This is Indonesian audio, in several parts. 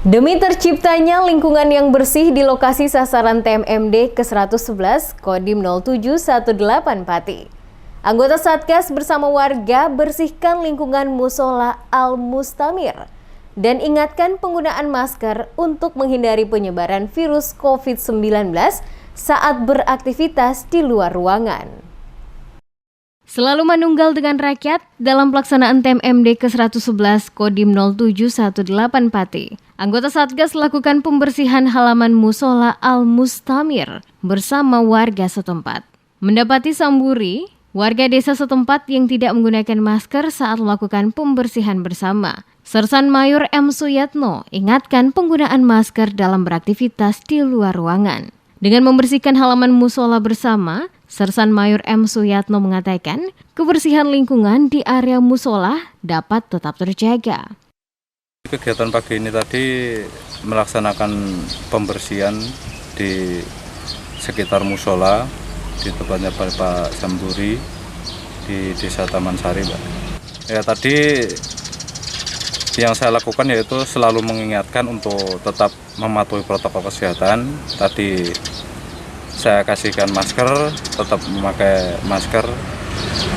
Demi terciptanya lingkungan yang bersih di lokasi sasaran TMMD ke-111 Kodim 0718 Pati. Anggota Satgas bersama warga bersihkan lingkungan Musola Al-Mustamir dan ingatkan penggunaan masker untuk menghindari penyebaran virus COVID-19 saat beraktivitas di luar ruangan. Selalu manunggal dengan rakyat dalam pelaksanaan TMMD ke-111 Kodim 0718 Pati. Anggota Satgas lakukan pembersihan halaman Musola Al-Mustamir bersama warga setempat. Mendapati Samburi, warga desa setempat yang tidak menggunakan masker saat melakukan pembersihan bersama. Sersan Mayor M. Suyatno ingatkan penggunaan masker dalam beraktivitas di luar ruangan. Dengan membersihkan halaman musola bersama, Sersan Mayor M. Suyatno mengatakan kebersihan lingkungan di area musola dapat tetap terjaga. Kegiatan pagi ini tadi melaksanakan pembersihan di sekitar musola di tempatnya Pak Samburi di Desa Taman Sari, Pak. Ya, tadi yang saya lakukan yaitu selalu mengingatkan untuk tetap mematuhi protokol kesehatan. Tadi saya kasihkan masker, tetap memakai masker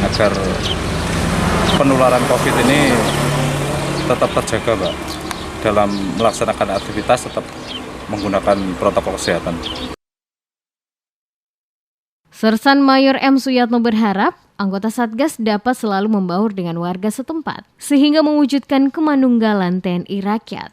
agar penularan COVID ini tetap terjaga, Pak. Dalam melaksanakan aktivitas tetap menggunakan protokol kesehatan. Sersan Mayor M. Suyatno berharap anggota Satgas dapat selalu membaur dengan warga setempat sehingga mewujudkan kemanunggalan TNI rakyat.